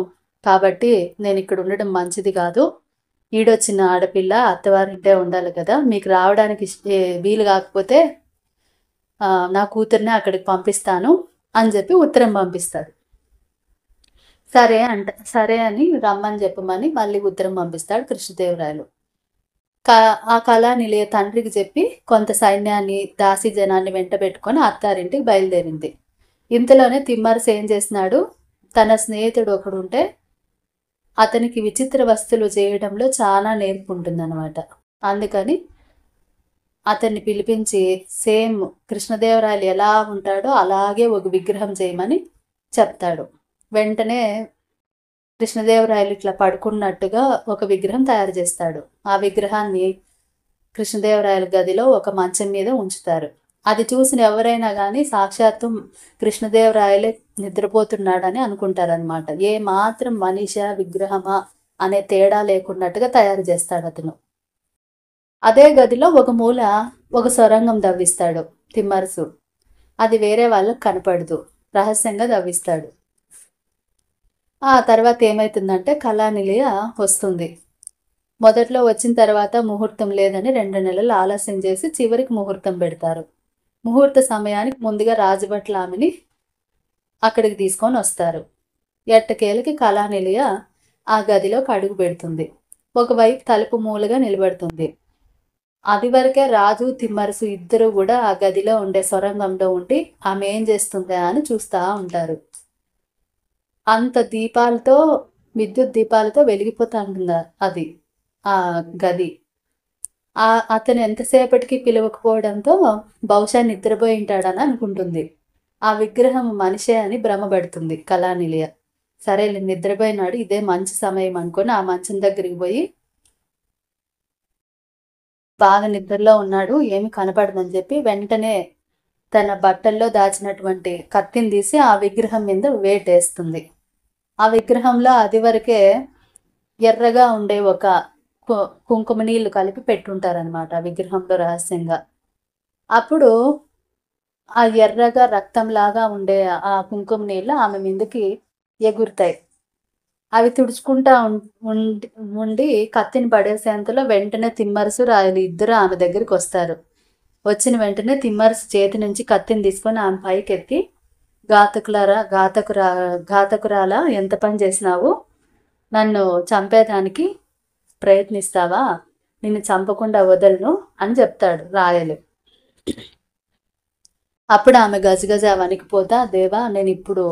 కాబట్టి నేను ఇక్కడ ఉండడం మంచిది కాదు, ఈడొచ్చిన ఆడపిల్ల అత్తవారింటే ఉండాలి కదా, మీకు రావడానికి వీలు కాకపోతే నా కూతుర్ని అక్కడికి పంపిస్తాను అని చెప్పి ఉత్తరం పంపిస్తాడు. సరే అని రమ్మని చెప్పమని మళ్ళీ ఉత్తరం పంపిస్తాడు కృష్ణదేవరాయలు. ఆ కళానిలయ తండ్రికి చెప్పి కొంత సైన్యాన్ని, దాసీ జనాన్ని వెంట పెట్టుకొని అత్తారింటికి బయలుదేరింది. ఇంతలోనే తిమ్మరసు ఏం చేసినాడు, తన స్నేహితుడు ఒకడు ఉంటే అతనికి విచిత్ర వస్తువులు చేయడంలో చాలా నేర్పు ఉంటుందన్నమాట. అందుకని అతన్ని పిలిపించి సేమ్ కృష్ణదేవరాయలు ఎలా ఉంటాడో అలాగే ఒక విగ్రహం చేయమని చెప్తాడు. వెంటనే కృష్ణదేవరాయలు ఇట్లా పడుకున్నట్టుగా ఒక విగ్రహం తయారు చేస్తాడు. ఆ విగ్రహాన్ని కృష్ణదేవరాయల గదిలో ఒక మంచం మీద ఉంచుతారు. అది చూసిన ఎవరైనా కానీ సాక్షాత్తు కృష్ణదేవరాయలే నిద్రపోతున్నాడని అనుకుంటారనమాట. ఏ మాత్రం మనిష విగ్రహమా అనే తేడా లేకున్నట్టుగా తయారు చేస్తాడు అతను. అదే గదిలో ఒక మూల ఒక సొరంగం దవ్విస్తాడు తిమ్మరసు. అది వేరే వాళ్ళకు కనపడదు, రహస్యంగా దవ్విస్తాడు. ఆ తర్వాత ఏమవుతుందంటే కళానిలయ వస్తుంది. మొదట్లో వచ్చిన తర్వాత ముహూర్తం లేదని 2 నెలలు ఆలస్యం చేసి చివరికి ముహూర్తం పెడతారు. ముహూర్త సమయానికి ముందుగా రాజభట్ల ఆమెని అక్కడికి తీసుకొని వస్తారు. ఎట్టకేలకి కళానిలయ ఆ గదిలోకి అడుగు పెడుతుంది. ఒకవైపు తలుపు మూలగా నిలబడుతుంది. అది వరకే రాజు తిమ్మరసు ఇద్దరు కూడా ఆ గదిలో ఉండే సొరంగంలో ఉండి ఆమె ఏం చేస్తుందా అని చూస్తూ ఉంటారు. అంత దీపాలతో, విద్యుత్ దీపాలతో వెలిగిపోతా ఉంటుంది అది ఆ గది. అతను ఎంతసేపటికి పిలవకపోవడంతో బహుశా నిద్రపోయి ఉంటాడని అనుకుంటుంది. ఆ విగ్రహం మనిషే అని భ్రమపడుతుంది కళానిలయ. సరే నిద్రపోయినాడు, ఇదే మంచి సమయం అనుకొని ఆ మంచం దగ్గరికి పోయి బాగా నిద్రలో ఉన్నాడు, ఏమి కనపడదని చెప్పి వెంటనే తన బట్టల్లో దాచినటువంటి కత్తిని తీసి ఆ విగ్రహం మీద వేటేస్తుంది. ఆ విగ్రహంలో అది వరకే ఎర్రగా ఉండే ఒక కుంకుమ నీళ్లు కలిపి పెట్టుంటారనమాట ఆ విగ్రహంలో రహస్యంగా. అప్పుడు ఆ ఎర్రగా రక్తంలాగా ఉండే ఆ కుంకుమ నీళ్ళు ఆమె మీదకి ఎగురుతాయి. అవి తుడుచుకుంటా ఉండి కత్తిని పడేసేంతలో వెంటనే తిమ్మరసు రాయలు ఇద్దరు ఆమె దగ్గరికి వస్తారు. వచ్చిన వెంటనే తిమ్మరసు చేతి నుంచి కత్తిని తీసుకొని ఆమె పైకెత్తి, ఘాతకురాలా ఎంత పని చేసినావు, నన్ను చంపేదానికి ప్రయత్నిస్తావా, నిన్ను చంపకుండా వదలను అని చెప్తాడు రాయలు. అప్పుడు ఆమె గజగజ వణికిపోతా, దేవా నేను ఇప్పుడు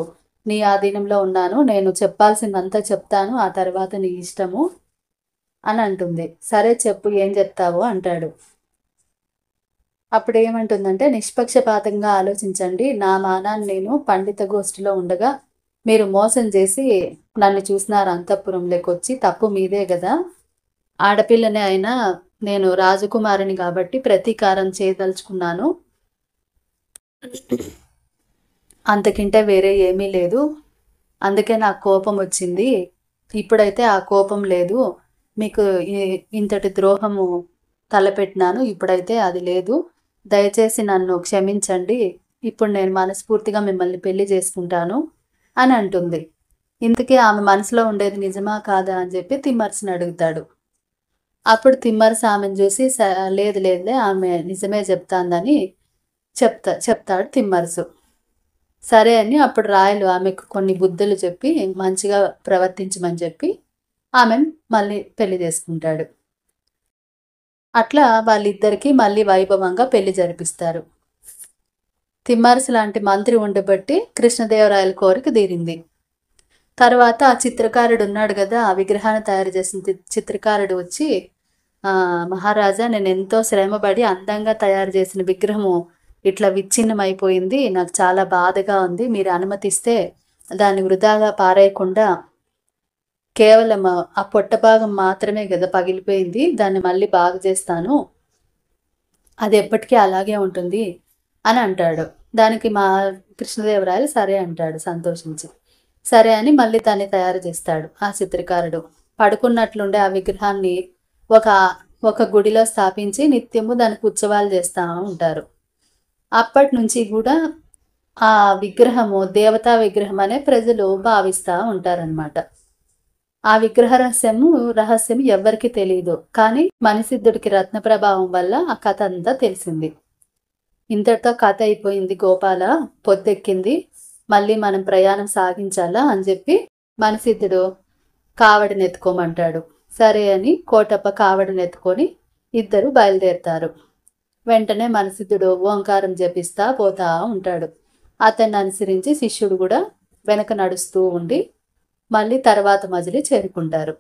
నీ ఆధీనంలో ఉన్నాను, నేను చెప్పాల్సిందంతా చెప్తాను, ఆ తర్వాత నీ ఇష్టము అని అంటుంది. సరే చెప్పు, ఏం చెప్తావు అంటాడు. అప్పుడు ఏమంటుందంటే, నిష్పక్షపాతంగా ఆలోచించండి, నా మానాన్ని నేను పండిత గోష్ఠిలో ఉండగా మీరు మోసం చేసి నన్ను చూసినారు అంతఃపురంలోకి వచ్చి, తప్పు మీదే కదా, ఆడపిల్లనే అయినా నేను రాజకుమారిని కాబట్టి ప్రతీకారం చేయదలుచుకున్నాను, అంతకంటే వేరే ఏమీ లేదు, అందుకే నాకు కోపం వచ్చింది, ఇప్పుడైతే ఆ కోపం లేదు, మీకు ఇంతటి ద్రోహము తలపెట్టినాను, ఇప్పుడైతే అది లేదు, దయచేసి నన్ను క్షమించండి, ఇప్పుడు నేను మనస్ఫూర్తిగా మిమ్మల్ని పెళ్లి చేసుకుంటాను అని అంటుంది. ఇంతకీ ఆమె మనసులో ఉండేది నిజమా కాదా అని చెప్పి తిమ్మరసుని అడుగుతాడు. అప్పుడు తిమ్మరసు ఆమెను చూసి లేదులే ఆమె నిజమే చెప్తాందని చెప్తాడు తిమ్మరసు. సరే అని అప్పుడు రాయలు ఆమెకు కొన్ని బుద్ధులు చెప్పి మంచిగా ప్రవర్తించమని చెప్పి ఆమెను మళ్ళీ పెళ్లి చేసుకుంటాడు. అట్లా వాళ్ళిద్దరికీ మళ్ళీ వైభవంగా పెళ్లి జరిపిస్తారు. తిమ్మరసు లాంటి మంత్రి ఉండబట్టి కృష్ణదేవరాయల కోరిక తీరింది. తర్వాత ఆ చిత్రకారుడు ఉన్నాడు కదా, ఆ విగ్రహాన్ని తయారు చేసిన చిత్రకారుడు వచ్చి మహారాజా, నేను ఎంతో శ్రమపడి అందంగా తయారు చేసిన విగ్రహము ఇట్లా విచ్ఛిన్నమైపోయింది. నాకు చాలా బాధగా ఉంది. మీరు అనుమతిస్తే దాన్ని వృధాగా పారేయకుండా కేవలం ఆ పొట్ట భాగం మాత్రమే కదా పగిలిపోయింది. దాన్ని మళ్ళీ బాగు చేస్తాను. అది ఎప్పటికీ అలాగే ఉంటుంది అని అంటాడు. దానికి మా కృష్ణదేవరాయలు సరే అంటాడు సంతోషించి. సరే అని మళ్ళీ దాన్ని తయారు చేస్తాడు ఆ చిత్రకారుడు. పడుకున్నట్లుండే ఆ విగ్రహాన్ని ఒక ఒక గుడిలో స్థాపించి నిత్యము దానికి ఉత్సవాలు చేస్తూ ఉంటారు. అప్పటి నుంచి కూడా ఆ విగ్రహము దేవతా విగ్రహం అనే ప్రజలు భావిస్తూ ఉంటారనమాట. ఆ విగ్రహ రహస్యం ఎవ్వరికి తెలియదు. కానీ మణిసిద్ధుడికి రత్న ప్రభావం వల్ల ఆ కథ అంతా తెలిసింది. ఇంతటితో కథ అయిపోయింది గోపాల, పొద్దెక్కింది, మళ్ళీ మనం ప్రయాణం సాగించాలా అని చెప్పి మణిసిద్ధుడు కావడిని ఎత్తుకోమంటాడు. సరే అని కోటప్ప కావడిని ఎత్తుకొని ఇద్దరు బయలుదేరుతారు. వెంటనే మణిసిద్ధుడు ఓంకారం జపిస్తా పోతా ఉంటాడు. అతన్ని అనుసరించి శిష్యుడు కూడా వెనక నడుస్తూ ఉండి మళ్ళీ తర్వాత మజిలీ చేరుకుంటారు.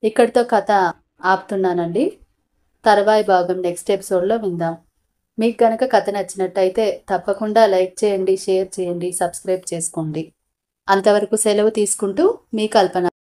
ఇక్కడితో కథ ఆపుతున్నానండి. తర్వాయి భాగం నెక్స్ట్ ఎపిసోడ్లో విందాం. మీకు కనుక కథ నచ్చినట్టయితే తప్పకుండా లైక్ చేయండి, షేర్ చేయండి, సబ్స్క్రైబ్ చేసుకోండి. అంతవరకు సెలవు తీసుకుంటూ మీ కల్పన.